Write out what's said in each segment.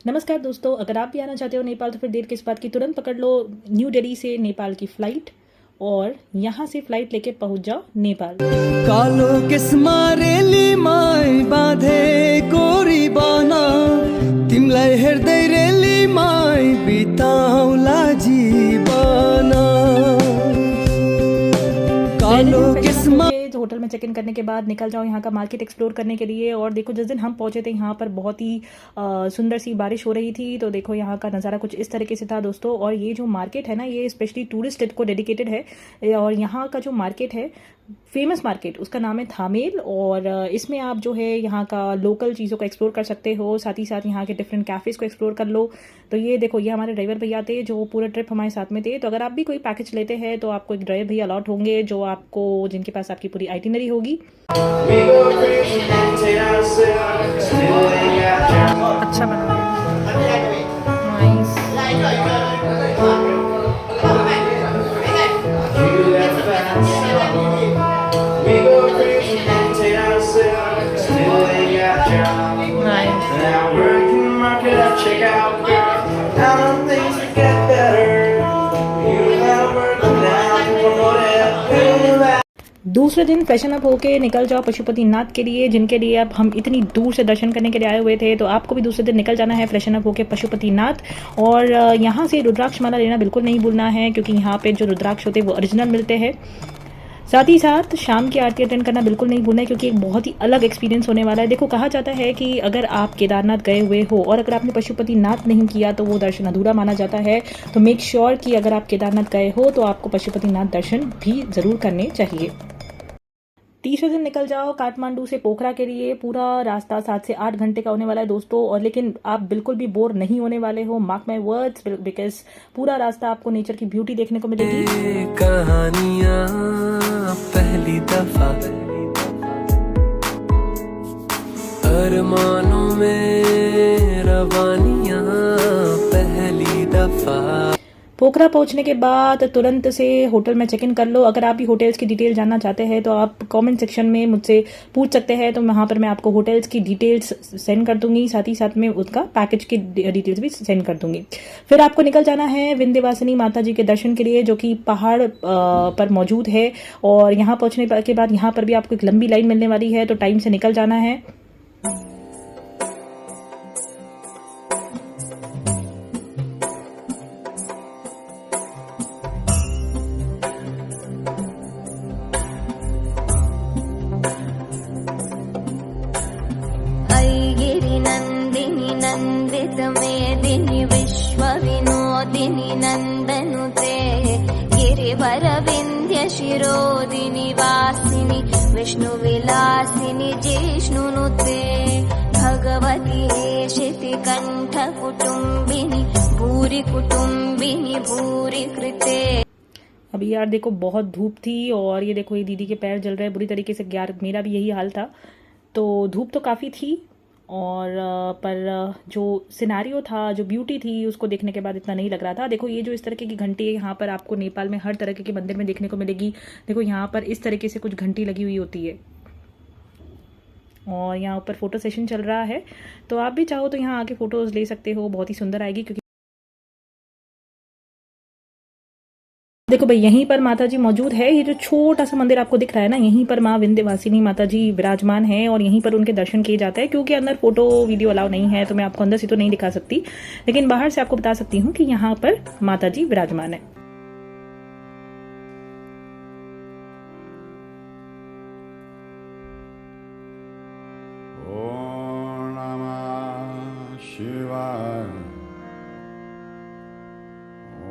नमस्कार दोस्तों, अगर आप भी आना चाहते हो नेपाल तो फिर देर किस बात की, तुरंत पकड़ लो न्यू दिल्ली से नेपाल की फ़्लाइट और यहाँ से फ़्लाइट लेके पहुँच जाओ नेपाल। कालो किस्मा रेली माई बाँधे कोरी बना तिमलाई हेर्दै रेली माई बिताउला जीवन कालो किस्मा होटल में चेक इन करने के बाद निकल जाओ यहाँ का मार्केट एक्सप्लोर करने के लिए। और देखो, जिस दिन हम पहुंचे थे यहाँ पर बहुत ही सुंदर सी बारिश हो रही थी, तो देखो यहाँ का नज़ारा कुछ इस तरीके से था दोस्तों। और ये जो मार्केट है ना, ये स्पेशली टूरिस्ट को डेडिकेटेड है। और यहाँ का जो मार्केट है, फेमस मार्केट, उसका नाम है थामेल। और इसमें आप जो है यहाँ का लोकल चीज़ों को एक्सप्लोर कर सकते हो, साथ ही साथ यहाँ के डिफरेंट कैफ़ेज़ को एक्सप्लोर कर लो। तो ये देखो, ये हमारे ड्राइवर भैया थे जो पूरा ट्रिप हमारे साथ में थे। तो अगर आप भी कोई पैकेज लेते हैं तो आपको एक ड्राइवर भैया अलॉट होंगे जो आपको, जिनके पास आपकी पूरी आइटिनरी होगी। अच्छा बना है, दूसरे दिन फैशन अप होके निकल जाओ पशुपतिनाथ के लिए, जिनके लिए अब हम इतनी दूर से दर्शन करने के लिए आए हुए थे। तो आपको भी दूसरे दिन निकल जाना है फैशन अप होके पशुपतिनाथ। और यहाँ से रुद्राक्ष माला लेना बिल्कुल नहीं भूलना है, क्योंकि यहाँ पे जो रुद्राक्ष होते हैं वो ओरिजिनल मिलते हैं। साथ ही साथ शाम की आरती अटेंड करना बिल्कुल नहीं भूलना है, क्योंकि एक बहुत ही अलग एक्सपीरियंस होने वाला है। देखो, कहा जाता है कि अगर आप केदारनाथ गए हुए हो और अगर आपने पशुपतिनाथ नहीं किया तो वो दर्शन अधूरा माना जाता है। तो मेक श्योर कि अगर आप केदारनाथ गए हो तो आपको पशुपतिनाथ दर्शन भी ज़रूर करने चाहिए। तीसरे दिन निकल जाओ काठमांडू से पोखरा के लिए। पूरा रास्ता 7 से 8 घंटे का होने वाला है दोस्तों। और लेकिन आप बिल्कुल भी बोर नहीं होने वाले हो, मार्क माय वर्ड्स, बिकॉज पूरा रास्ता आपको नेचर की ब्यूटी देखने को मिलेगी। कहानियां पहली दफा अरमानों में रवानियां पहली दफा। पोखरा पहुंचने के बाद तुरंत से होटल में चेक इन कर लो। अगर आप भी होटल्स की डिटेल जानना चाहते हैं तो आप कमेंट सेक्शन में मुझसे पूछ सकते हैं, तो वहाँ पर मैं आपको होटल्स की डिटेल्स सेंड कर दूंगी, साथ ही साथ में उसका पैकेज की डिटेल्स भी सेंड कर दूंगी। फिर आपको निकल जाना है विंध्यवासिनी माता जी के दर्शन के लिए, जो कि पहाड़ पर मौजूद है। और यहाँ पहुँचने के बाद यहाँ पर भी आपको एक लंबी लाइन मिलने वाली है, तो टाइम से निकल जाना है। नन्दित मेदिनी विश्व विनोदिनी नन्दनुते गिरिवर विन्ध्य शिरोदिनी वासिनी विष्णु विलासिनी जिष्णुनुते भगवती हेशिति कंठ कुटुम्बिनी भूरि कुटुम्बिनी भूरि कृते। अभी यार देखो, बहुत धूप थी और ये देखो, ये दीदी के पैर जल रहे हैं बुरी तरीके से। यार मेरा भी यही हाल था। तो धूप तो काफ़ी थी और पर जो सिनेरियो था, जो ब्यूटी थी, उसको देखने के बाद इतना नहीं लग रहा था। देखो, ये जो इस तरीके की घंटी है, यहाँ पर आपको नेपाल में हर तरह के मंदिर में देखने को मिलेगी। देखो, यहाँ पर इस तरीके से कुछ घंटी लगी हुई होती है और यहाँ ऊपर फोटो सेशन चल रहा है। तो आप भी चाहो तो यहाँ आके फ़ोटोज़ ले सकते हो, बहुत ही सुंदर आएगी। क्योंकि देखो भाई, यहीं पर माता जी मौजूद है। ये जो छोटा सा मंदिर आपको दिख रहा है ना, यहीं पर माँ विंध्यवासिनी माता जी विराजमान है और यहीं पर उनके दर्शन किए जाते हैं। क्योंकि अंदर फोटो वीडियो अलाउ नहीं है, तो मैं आपको अंदर से तो नहीं दिखा सकती, लेकिन बाहर से आपको बता सकती हूँ कि यहाँ पर माता जी विराजमान है। ओम नमः शिवाय।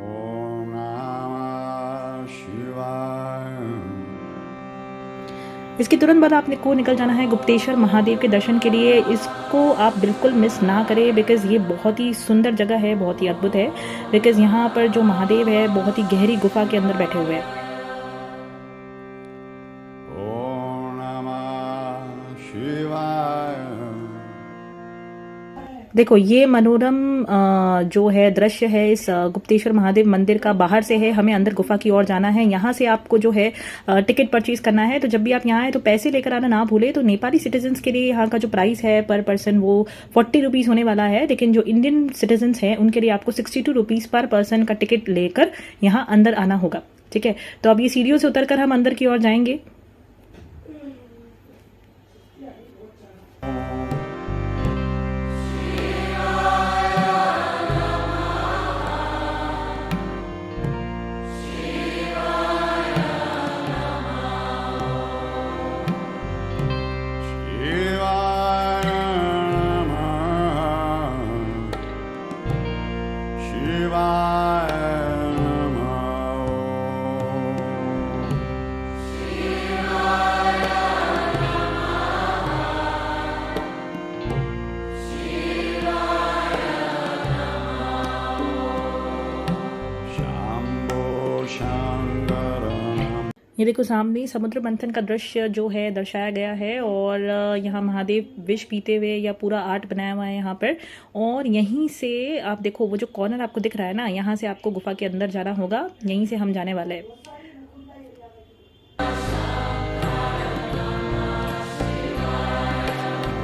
ओम नमः शिवाय। इसके तुरंत बाद आपने को निकल जाना है गुप्तेश्वर महादेव के दर्शन के लिए। इसको आप बिल्कुल मिस ना करें, बिकॉज़ ये बहुत ही सुंदर जगह है, बहुत ही अद्भुत है। बिकॉज़ यहाँ पर जो महादेव है, बहुत ही गहरी गुफा के अंदर बैठे हुए हैं। देखो ये मनोरम जो है दृश्य है इस गुप्तेश्वर महादेव मंदिर का बाहर से है। हमें अंदर गुफा की ओर जाना है। यहाँ से आपको जो है टिकट परचेज करना है। तो जब भी आप यहाँ आए तो पैसे लेकर आना ना भूले। तो नेपाली सिटीजन्स के लिए यहाँ का जो प्राइस है पर पर्सन वो 40 रुपीज़ होने वाला है, लेकिन जो इंडियन सिटीजन्स हैं उनके लिए आपको 62 रुपीज़ पर पर्सन का टिकट लेकर यहाँ अंदर आना होगा। ठीक है, तो अब ये सीढ़ियों से उतरकर हम अंदर की ओर जाएंगे। ये देखो सामने समुद्र मंथन का दृश्य जो है दर्शाया गया है और यहाँ महादेव विष पीते हुए या पूरा आर्ट बनाया हुआ है यहाँ पर। और यहीं से आप देखो वो जो कॉर्नर आपको दिख रहा है ना, यहाँ से आपको गुफा के अंदर जाना होगा। यहीं से हम जाने वाले हैं।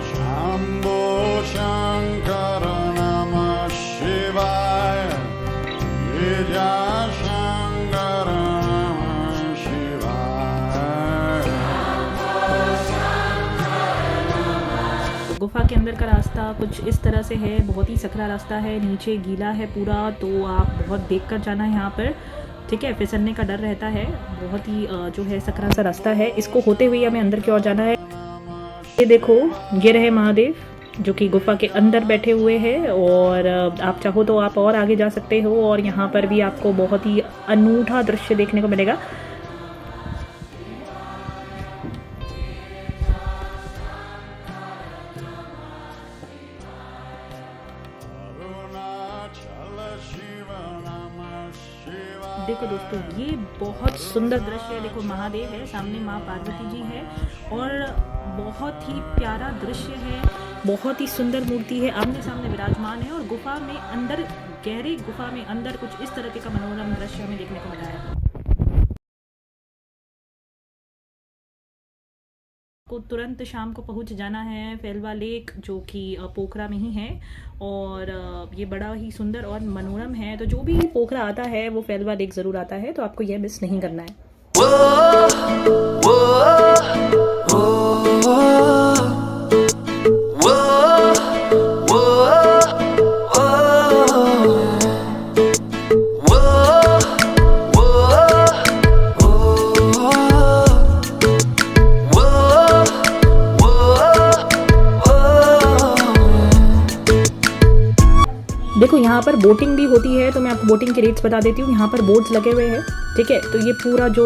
शंभो शंकर नमः शिवाय, विजय शंकर नमः शिवाय। गुफा के अंदर का रास्ता कुछ इस तरह से है, बहुत ही सकरा रास्ता है, नीचे गीला है पूरा, तो आप बहुत देख कर जाना है यहाँ पर। ठीक है, फिसलने का डर रहता है, बहुत ही जो है सकरा सा रास्ता है। इसको होते हुए हमें अंदर की ओर जाना है। ये देखो ये रहे महादेव जो कि गुफा के अंदर बैठे हुए हैं और आप चाहो तो आप और आगे जा सकते हो और यहाँ पर भी आपको बहुत ही अनूठा दृश्य देखने को मिलेगा। देखो दोस्तों ये बहुत सुंदर दृश्य है। देखो महादेव है, सामने माँ पार्वती जी है और बहुत ही प्यारा दृश्य है, बहुत ही सुंदर मूर्ति है, आमने सामने विराजमान है और गुफा में अंदर, गहरी गुफा में अंदर कुछ इस तरह का मनोरम दृश्य हमें देखने को मिला है। को तुरंत शाम को पहुंच जाना है फेलवा लेक जो कि पोखरा में ही है और ये बड़ा ही सुंदर और मनोरम है। तो जो भी पोखरा आता है वो फेलवा लेक ज़रूर आता है, तो आपको यह मिस नहीं करना है। देखो यहाँ पर बोटिंग भी होती है, तो मैं आपको बोटिंग के रेट्स बता देती हूँ। यहाँ पर बोट्स लगे हुए हैं, ठीक है। तो ये पूरा जो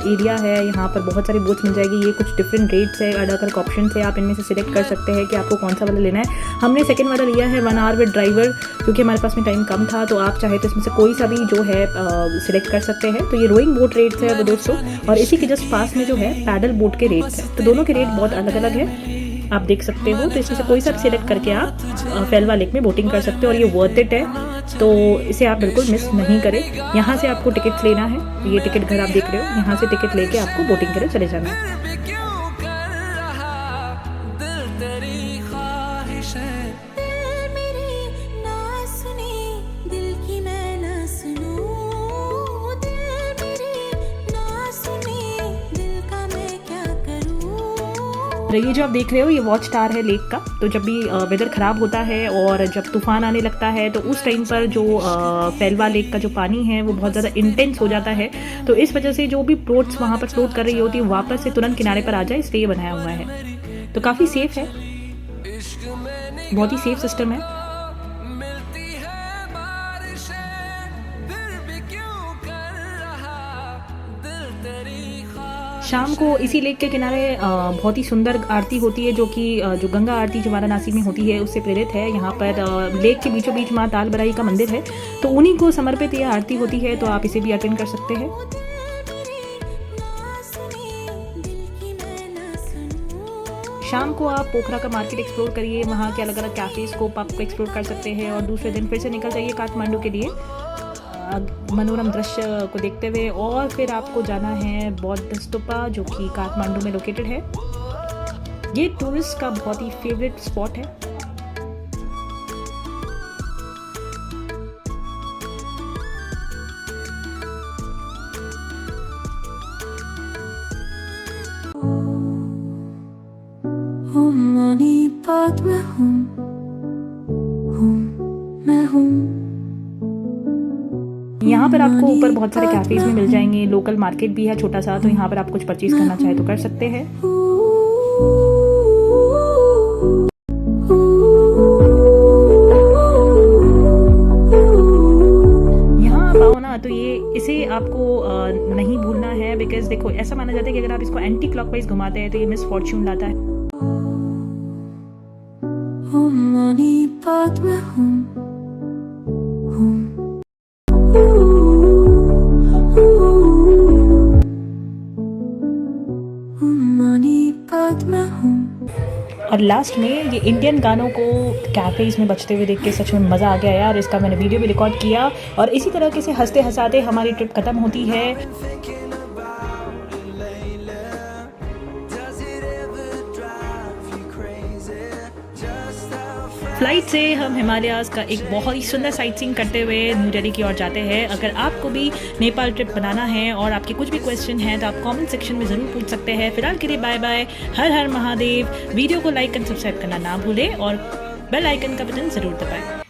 एरिया है यहाँ पर बहुत सारी बोट्स मिल जाएगी। ये कुछ डिफरेंट रेट्स है, अलग अलग ऑप्शन है, आप इनमें से सिलेक्ट कर सकते हैं कि आपको कौन सा वाला लेना है। हमने सेकंड वाला लिया है 1 आवर विद ड्राइवर, क्योंकि हमारे पास में टाइम कम था। तो आप चाहे तो इसमें से कोई सा भी जो है सिलेक्ट कर सकते हैं। तो ये रोइंग बोट रेट्स है वो दोस्तों, और इसी के जस्ट पास में जो है पैडल बोट के रेट्स है। तो दोनों के रेट बहुत अलग अलग है, आप देख सकते हो। तो इसमें से कोई सा भी सिलेक्ट करके आप फेलवा लेक में बोटिंग कर सकते हो और ये वर्थ इट है, तो इसे आप बिल्कुल मिस नहीं करें। यहाँ से आपको टिकट लेना है, ये टिकट घर आप देख रहे हो, यहाँ से टिकट लेके आपको बोटिंग के लिए चले जाना है। ये जो आप देख रहे हो ये वॉच टावर है लेक का। तो जब भी वेदर ख़राब होता है और जब तूफान आने लगता है तो उस टाइम पर जो फेलवा लेक का जो पानी है वो बहुत ज़्यादा इंटेंस हो जाता है। तो इस वजह से जो भी बोट्स वहाँ पर फ्लोट कर रही होती है वापस से तुरंत किनारे पर आ जाए, इसलिए ये बनाया हुआ है। तो काफ़ी सेफ है, बहुत ही सेफ सिस्टम है। शाम को इसी लेक के किनारे बहुत ही सुंदर आरती होती है, जो कि जो गंगा आरती जो वाराणसी में होती है उससे प्रेरित है। यहाँ पर लेक के बीचों बीच माँ तालबराई का मंदिर है, तो उन्हीं को समर्पित यह आरती होती है। तो आप इसे भी अटेंड कर सकते हैं। शाम को आप पोखरा का मार्केट एक्सप्लोर करिए, वहाँ के अलग अलग कैफ़ेज़ को पब को एक्सप्लोर कर सकते हैं और दूसरे दिन फिर से निकल जाइए काठमांडू के लिए मनोरम दृश्य को देखते हुए। और फिर आपको जाना है बौद्ध स्तूपा जो कि काठमांडू में लोकेटेड है। ये टूरिस्ट का बहुत ही फेवरेट स्पॉट है। मणिपत में हूँ मैं हूँ। यहाँ पर आपको ऊपर बहुत सारे कैफेज में मिल जाएंगे, लोकल मार्केट भी है छोटा सा, तो यहाँ पर आप कुछ परचेज करना चाहे तो कर सकते हैं। यहाँ आप आओ ना तो ये इसे आपको नहीं भूलना है, बिकॉज देखो ऐसा माना जाता है कि अगर आप इसको एंटी क्लॉकवाइज घुमाते हैं तो ये मिस फॉर्च्यून लाता है। मणिपत में हूँ मणिपत में हूँ। और लास्ट में ये इंडियन गानों को कैफेज में बजते हुए देख के सच में मज़ा आ गया यार। इसका मैंने वीडियो भी रिकॉर्ड किया और इसी तरह से हंसते हंसाते हमारी ट्रिप ख़त्म होती है। फ्लाइट से हम हिमालयाज़ का एक बहुत ही सुंदर साइट सीइंग करते हुए न्यू दिल्ली की ओर जाते हैं। अगर आपको भी नेपाल ट्रिप बनाना है और आपके कुछ भी क्वेश्चन हैं तो आप कमेंट सेक्शन में ज़रूर पूछ सकते हैं। फिलहाल के लिए बाय बाय, हर हर महादेव। वीडियो को लाइक एंड सब्सक्राइब करना ना भूलें और बेल आइकन का बटन ज़रूर दबाएं।